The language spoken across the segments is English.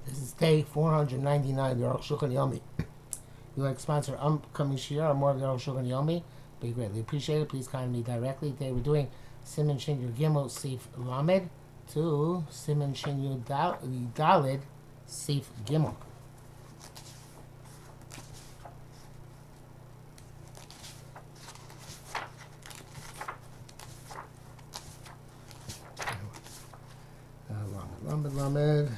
This is day 499 of the Arukh HaShulchan Yomi. If you'd like to sponsor upcoming Shir or more of the Arukh HaShulchan Yomi, be greatly appreciated. Please contact me directly. Today we're doing Siman Shin Yud Gimel Sif Lamed to Siman Shin Yud Dalid Sif Gimel. Lamed.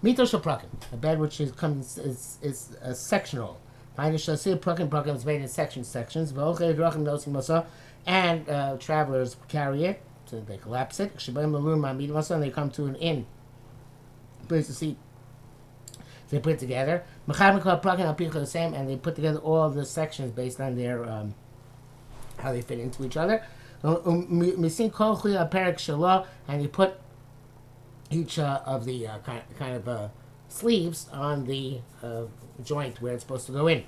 Mito Shaprakim, a bed which is a sectional. Find a Shasir Prakim is made in sections. And travelers carry it, so they collapse it. And they come to an inn, place to sleep. They put it together. The same, and they put together all the sections based on their how they fit into each other. And you put each of the kind of sleeves on the joint where it's supposed to go in.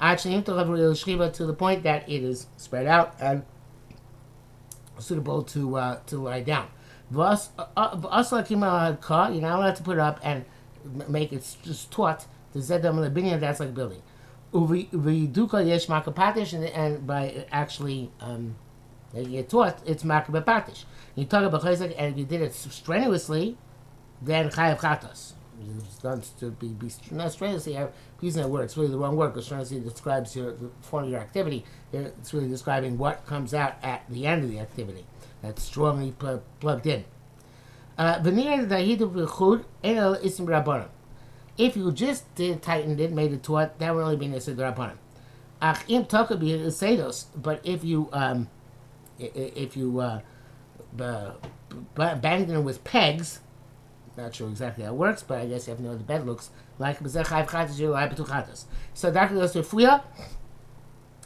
To the point that it is spread out and suitable to lie down. You're not allowed to put it up and make it just taut. That's like building. And by actually making it taut, it's makabapatish. You talk about chayzik, and if you did it strenuously, then chayav chatos. It's done to be not strenuously. I'm using that word. It's really the wrong word because strenuously describes the form of your activity. It's really describing what comes out at the end of the activity. That's strongly plugged in. If you just tightened it, made it taut, that would only be nisad rabbanan. But if you banged them with pegs, not sure exactly how it works, but I guess you have to know what the bed looks like. So Dr. goes to Fuya,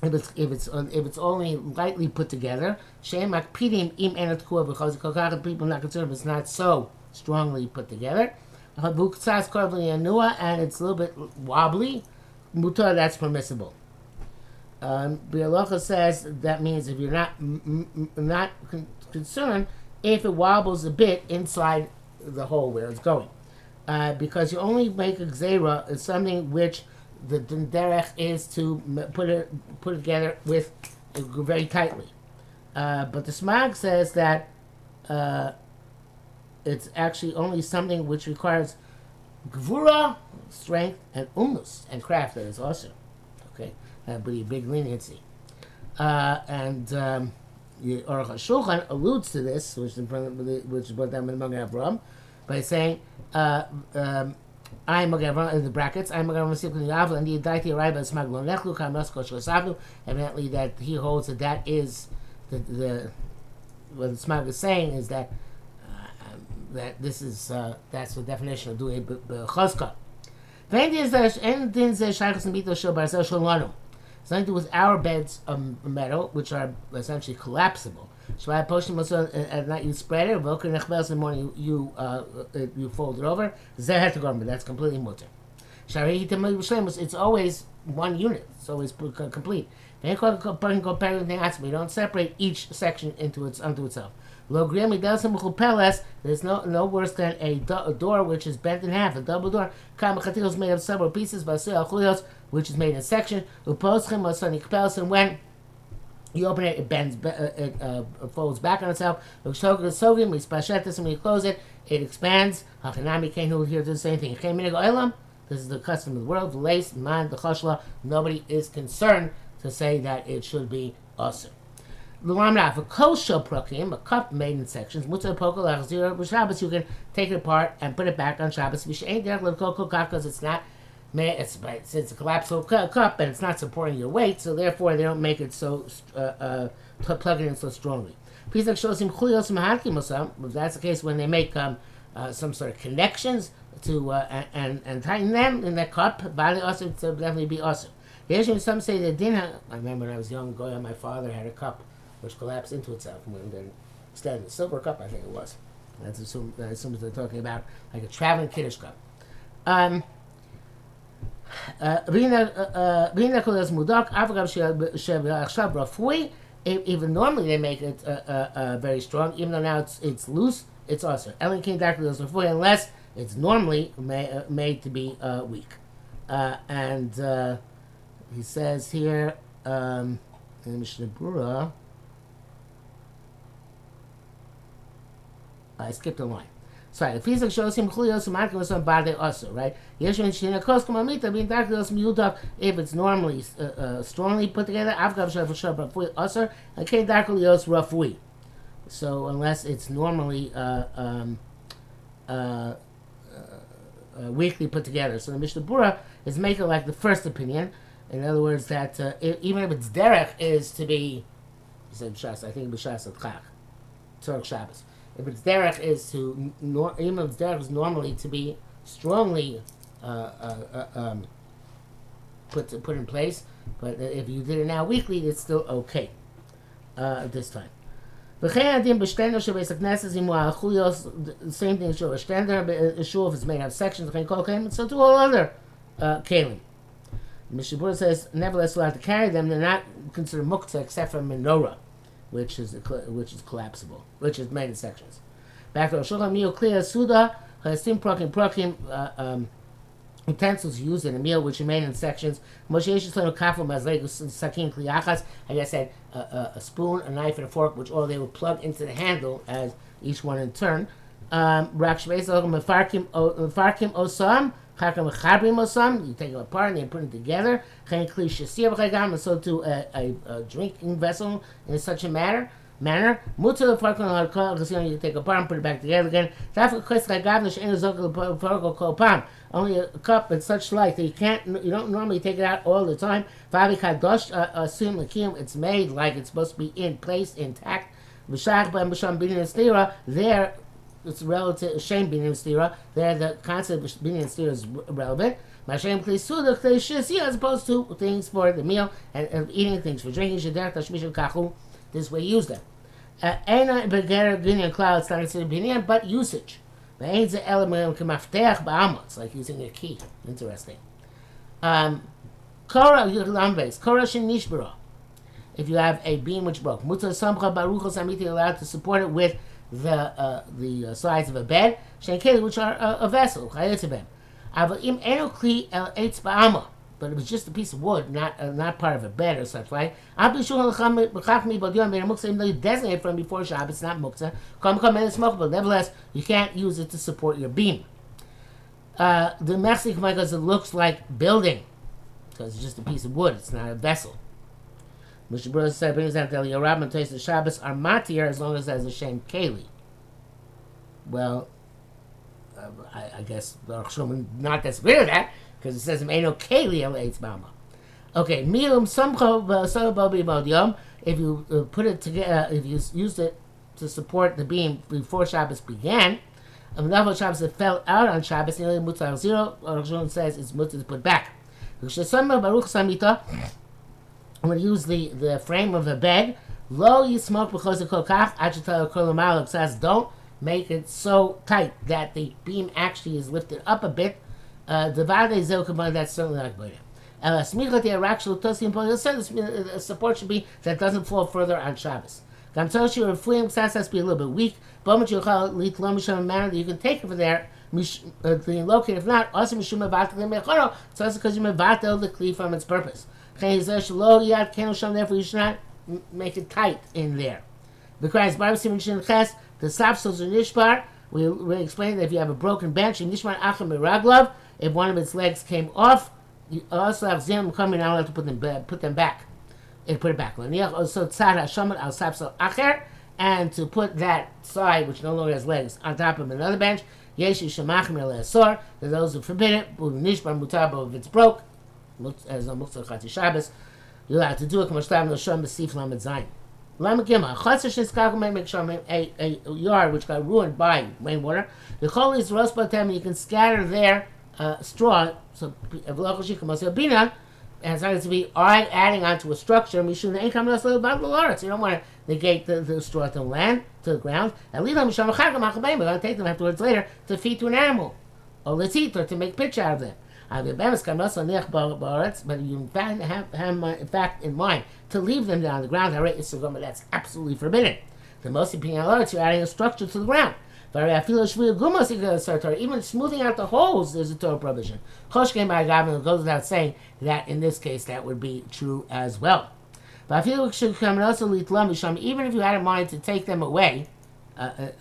if it's only lightly put together, people not concerned if it's not so strongly put together, and it's a little bit wobbly, mutar, that's permissible. Bialocha says that means if you're not concerned if it wobbles a bit inside the hole where it's going, because you only make a gzeira is something which the derech is to put it together with very tightly. But the Smag says that it's actually only something which requires gvura, strength, and umnus, and craft, that is also okay. But a big leniency. And Arukh HaShulchan alludes to this, which is brought down in Magen Avraham, by saying, I Magen Avraham, in the brackets, I Magen Avraham, and the Daiti Araiba Smag Nechlu, Kamasko Shosavnu, evidently that he holds that is what the Smag is saying is that this is, that's the definition of doing B'chazka. Something to do with our beds of metal, which are essentially collapsible. So at night you spread it, in the morning you fold it over. That's completely mutter. It's always one unit. It's always complete. We don't separate each section unto itself. There's no worse than a door which is bent in half, a double door. Is made of several pieces, which is made in section. And when you open it, it bends, it folds back on itself. When you close it, it expands. Here does the same thing. This is the custom of the world. The lace, man, the chashla. Nobody is concerned to say that it should be usher. A cup made in sections. Shabbos, you can take it apart and put it back on Shabbos. Because it's not, since it's a collapsible cup and it's not supporting your weight, so therefore they don't make it so plug it in so strongly. If that's the case, when they make some sort of connections to and tighten them in that cup, it would definitely be awesome. Some say that I remember when I was young, my father had a cup which collapsed into itself and then instead of the silver cup, I think it was. I assume they're talking about like a traveling kiddush cup. Even normally they make it very strong, even though now it's loose, it's also. Unless It's normally made to be weak. And he says here in Mishnah Berurah, I skipped a line. Sorry, if he's a shosim chuliyos umatkim was on bade also, right? Yeshua shina kos kamamita being darkos miudak if it's normally strongly put together. Avgav shav shav rafui also and kein darkos rafui. So unless it's normally weakly put together, so the Mishnah Berurah is making like the first opinion. In other words, that even if its derech is to be, he said Shas, I think b'Shas Atchach, Tzorach Shabbos. If its derech is to, even if its derech is normally to be strongly put in place, but if you did it now weekly, it's still okay at this time. The same thing is true of a shul if it's made of sections, so to all other kalim. Mishnah Berurah says, nevertheless, allowed to carry them. They're not considered muktzah except for menorah, which is collapsible, which is made in sections. Back to Shulchan meal clear suda hasim prokim utensils used in a meal which are made in sections. Like I said, a spoon, a knife, and a fork, which all they will plug into the handle as each one in turn. You take them apart and you put them together. And so to a drinking vessel in such a manner. You take apart and put it back together again. Only a cup and such like that you don't normally take it out all the time. It's made like it's supposed to be in place, intact. There it's relative shame being in stira. There the concept of being in stira is relevant. Mashem kli suda kli shisi as opposed to things for the meal and eating things for drinking. Sheder tashmish kachu. This way use them. Ena beger binyan cloud. It's not considered binyan, but usage. It's like using a key. Interesting. Kora lambes. Kora shenishbara. If you have a beam which broke, mutar samcha baruchos amiti allowed to support it with the sides of a bed, which are a vessel, but it was just a piece of wood, not part of a bed or such, right? Designate from before Shabbos, it's not muktzah. But nevertheless, you can't use it to support your beam. The Mexican because it looks like building, because it's just a piece of wood, it's not a vessel. Mishnah Berurah said, brings out that Yorab and Tais the Shabbos are matir as long as there's a shem keli. Well, I guess the Arukh HaShulchan not that's clear of that because it says Eino keli el eitz bama. Okay, milum samcho v'asarababi b'odiyom. If you put it together, if you used it to support the beam before Shabbos began, Navo Shabbos it fell out on Shabbos. Nearly mutzar zero. Arukh HaShulchan says it's mutzar to put back. Baruch Samita. I'm going to use the frame of the bed. Lo yismok because of kokach. Achital kolomalok says don't make it so tight that the beam actually is lifted up a bit. Devade zelkaban, that's certainly not good. The support should be that it doesn't fall further on Shabbos. Gamtoshi or fleeing has to be a little bit weak. But you can take it from there. Locate. If not, also it's also because you mevatel the kli from its purpose. Therefore, you should not make it tight in there. Because the sapsos are nishbar. We explained that if you have a broken bench, if one of its legs came off, you also have zim coming out, have to put them back. And put it back. And to put that side, which no longer has legs, on top of another bench, that those who forbid it, if it's broke, as a Mutzah Chati Shabbos, you'll have to do it. A yard which got ruined by rainwater. The chol is roast by time you can scatter their straw. So and it's not to be adding onto a structure. You don't want to negate the straw to land, to the ground. And leave them. We're going to take them afterwards later to feed to an animal, or let's eat, or to make pitch out of them. But you have in mind to leave them down on the ground. That's absolutely forbidden. The most you're adding a structure to the ground. Even smoothing out the holes is a Torah provision. It goes without saying that in this case that would be true as well. Even if you had in mind to take them away, you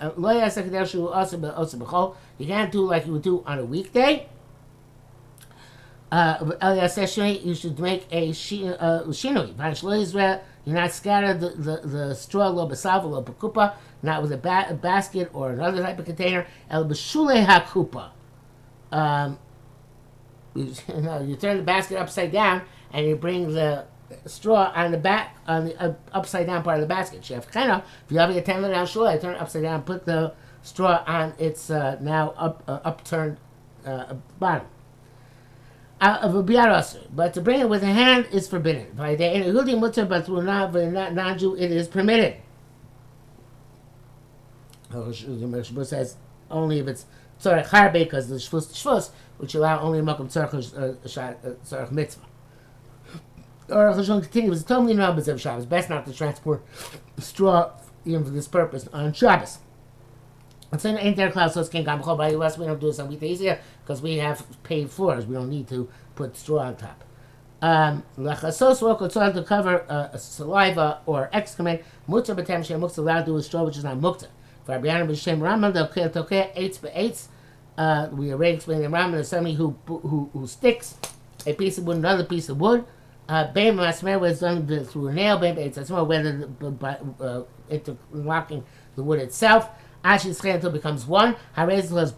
can't do like you would do on a weekday. You should make a shinui. You're not scattered the straw lo b'salva lo b'kupa, not with a basket or another type of container. El b'shulei hakupa. You turn the basket upside down and you bring the straw on the back, on the upside down part of the basket. Chef Chena, if you have a 10 down shul, turn it upside down, put the straw on its now upturned bottom. But to bring it with a hand is forbidden. But through a non-Jew, it is permitted. Shbus says only if it's tzorech harbe, because the shvus, which allow only a makom tzorech mitzvah. Arukh HaShulchan continues, it's totally no of Shabbos. Best not to transport straw even for this purpose on Shabbos. It's in ain't there cloud, so it's can't come by us. We don't do this on weekdays easier because we have paved floors. We don't need to put straw on top. To cover saliva or excrement, mukta b'tem shem mukta allowed to do with straw, which is not mukta. For Rabbi b'shem Rambam, we already explained in Rambam that somebody who sticks a piece of wood, another piece of wood. Bein masmer was done through a nail. Bein it's whether by interlocking the wood itself. Actually, until it becomes one. This is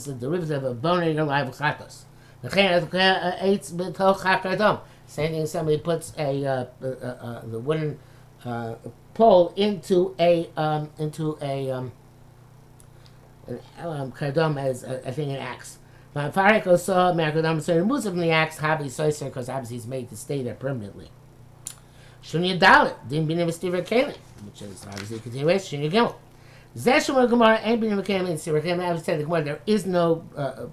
a derivative of boner live chatos. Same thing. Somebody puts the wooden pole into a kardom as I think an axe. Farik also Merkadam so removes it from the axe, because obviously he's made to stay there permanently. Shunya Dalit, didn't be never Steve Kaling, which is obviously a continuation. Shunya Gimel. Zeshua Gemara ain't been Kalim in Steve Kalim. I said the Gemara there is no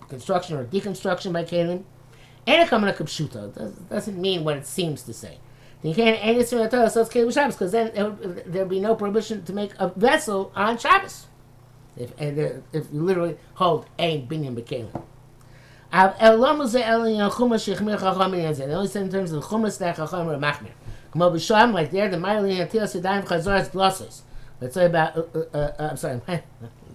construction or deconstruction by Kalim. And a common kapshuta doesn't mean what it seems to say. You can't and it's so it's Kalim Shabbos, because then there'd be no prohibition to make a vessel on Shabbos. If you literally hold ain't binyan b'kalim. They only said in terms of the chumas that chacham or machmir. Like there, the Ma'ilin and Tilas Yadayim Chazor's glosses. Let's say about. I'm sorry, I'm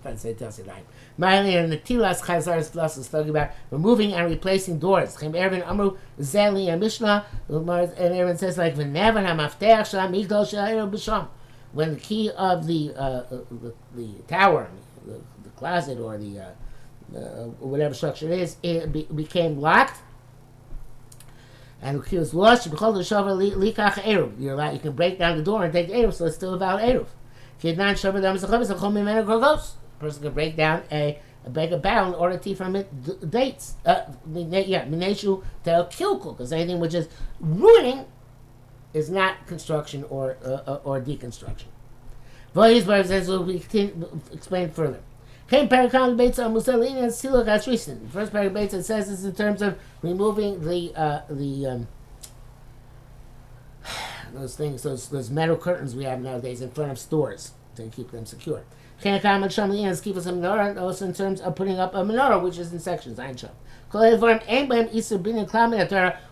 trying to say Tilas Yadayim. Ma'ilin and the Tilas Chazor's glosses talking about removing and replacing doors. Chem Ervin Amru Zeli and Mishnah, and Ervin says like V'nevan HaMafteach Sham Migdal Sha'ero B'Sham. When the key of the tower, the closet or the whatever structure it is, it became locked, and the key was lost. You can break down the door and take the eruv, so it's still a valid eruv. A person can break down break a barrel in order to eat from it dates. Mineshu tel kilkul, because anything which is ruining is not construction or deconstruction. Voyisbar says we explain further. The first paragraph says this in terms of removing those things, those metal curtains we have nowadays in front of stores to keep them secure. Also in terms of putting up a menorah, which is in sections.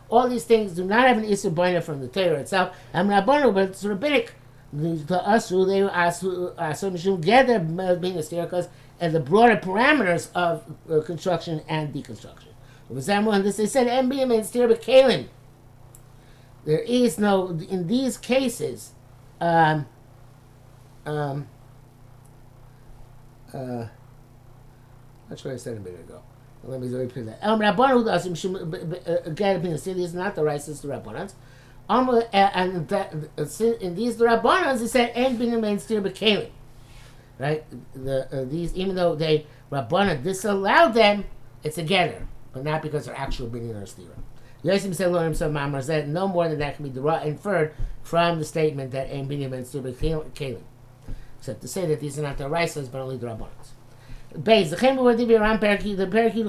All these things do not have an isur bina from the Torah itself, but it's rabbinic. To us, they ask together being a staircase and the broader parameters of construction and deconstruction. This they said MBM and steer b'kalim. There is no in these cases. That's what I said a minute ago. Let me repeat that. Again, the city is not the right, it's the Rabbanans. And in these the Rabbanans, it said MBM and steer b'kalim. Right? These, even though they Rabbanah disallowed them, it's a getter, but not because they're actual binyan or stira. Yosim said, "Learn some mamar said no more than that can be inferred from the statement that ein binyan ben stira kalim." Except to say that these are not the raisas, but only the Rabbanahs. Beis the chemur word be around the parakid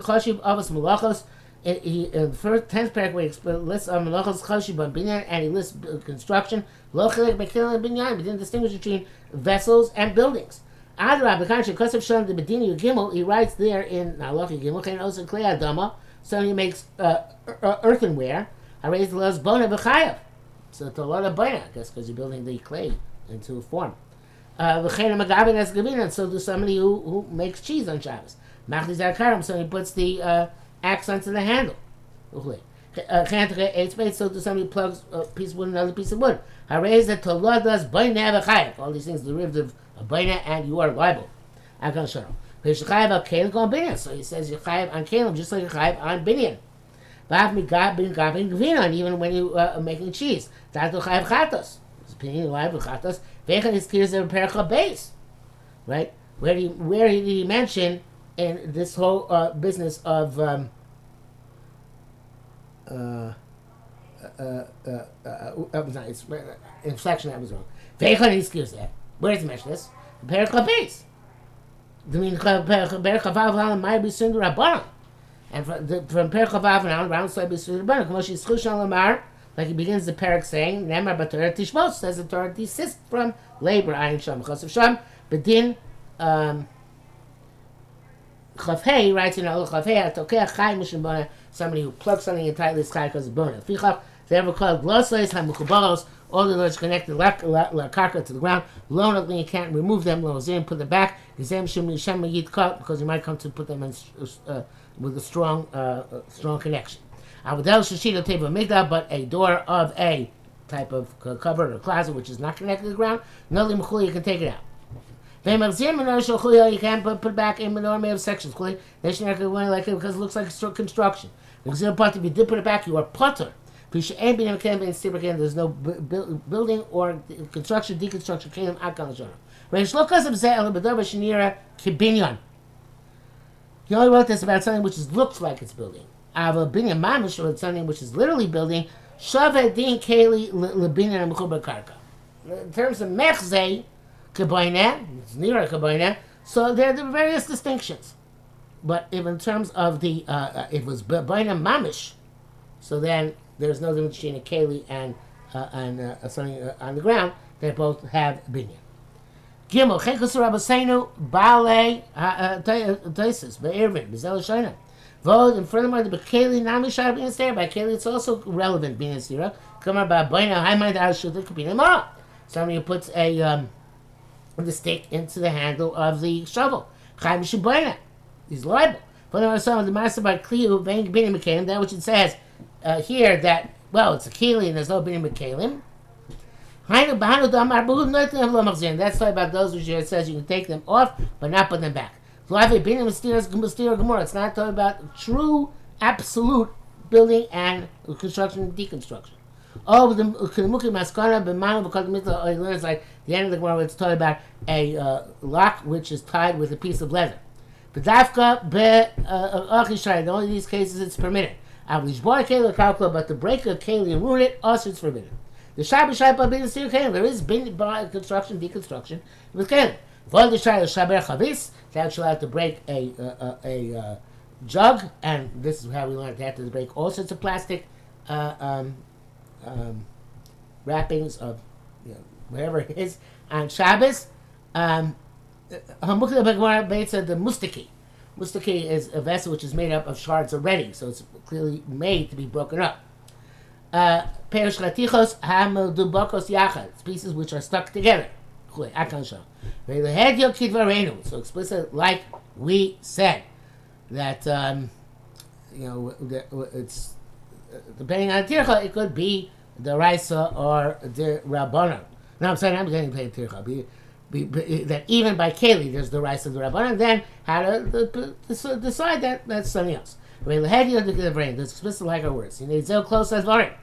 chashiv avos malachos. In the first 10th paragraph, he lists malachos chashiv on binyan, and he lists construction. Lo chelek b'kalim binyan. He didn't distinguish between vessels and buildings. Adrab, the contrary, because of Shalom the Bedini Gimel, he writes there in Halacha Gimel, and also Klei Adama, so he makes earthenware. I raised the laws Bona B'chayav. So it's a lot of Bona, I guess, because you're building the clay into a form. V'chein Magavin as Gavina, so there's somebody who makes cheese on Shabbos. Machli Zarkarim, so he puts the axe onto the handle. So there's somebody who plugs a piece of wood and another piece of wood. I raised the Toladas Bona B'chayav. All these things derivative of Bona, and you are liable. I can show. So he says you're chayav on kalim just like you're chayav on binyan. And even when you are making cheese, that's the chayav chatos. His opinion live with chatos. Vechan is clear as a percha base, right? Where did he mention in this whole business of inflection? That was wrong. Vechan is clear that. Where does he mention this? Percha base. I mean, might be Sundar Rabbanon. And from Perchavav on, round side be Sundar Rabbanon. Kamoshi Schushan Lamar, like he begins the parak saying, Nemar Batorah Tishmos, says the Torah desist from labor. Ayin Sham, Chosav Sham, Bedin, Chavhei, writes in Arukh HaShulchan, Atokeh Chai Mishim Bona, somebody who plugs something entirely is Chai because of Bona. Fichach, they ever called Glosleis HaMuchabaros, all the words connected la karka to the ground. Lonely, you can't remove them. Lozim, put them back. Because you might come to put them in with a strong connection. Avadel shashita teva migdal, but a door of a type of cupboard or closet which is not connected to the ground. No limchuli, you can take it out. You can't put back in menorah of sections. They should not like it because it looks like construction. Because if you did put it back, you are putter. There's no building or construction, deconstruction. He only wrote this about something which looks like it's building. Binyan mamish, or something which is literally building. In terms of mechzei, kaboineh, it's near kaboineh. So there are various distinctions. But if in terms of the, it was binyan mamish, so then there's no difference between a keli and something on the ground. They both have binyan. Gimel chekus rabbeinu baalei taisus be'ervin b'zel shayna. Vod, and furthermore, the bekeli nami shar bin stera. By keli, it's also relevant bin stera. Kamar ba'bayna high mind out shul kapina ma. Somebody who puts the stick into the handle of the shovel. Chaim shibayna. He's liable. Furthermore, some of the master by kliu vein bin mekalim. That which it says here that it's a keli and there's no bin mekalim. That's why about those which it says you can take them off but not put them back. It's not talking about true, absolute building and construction and deconstruction. Oh, the Maskana B'manu B'Kol learns like the end of the Gemara where it's talking about a lock which is tied with a piece of leather. But Dafka in all of these cases it's permitted. But to break a keli and ruin it, also it's forbidden. The Shabbat Shabbat bin Sir Kalim. There is bin construction, deconstruction with Kalim. For the Shabbat Chavis, that's allowed to break a jug, and this is how we learned that to break all sorts of plastic wrappings of whatever it is on Shabbos. The mustaki. Mustaki is a vessel which is made up of shards already, so it's clearly made to be broken up. It's pieces which are stuck together. So explicit, like we said, that it's depending on tircha, it could be the Raisa or the Rabbanon. No, I'm saying I'm getting paid tircha. That even by keli there's the Raisa, the Rabbanon. Then how to decide that that's something else. There's explicit like our words. You need so close as varim.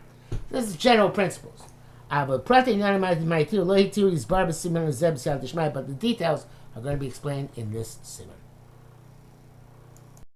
This is general principles. But the details are going to be explained in this simon.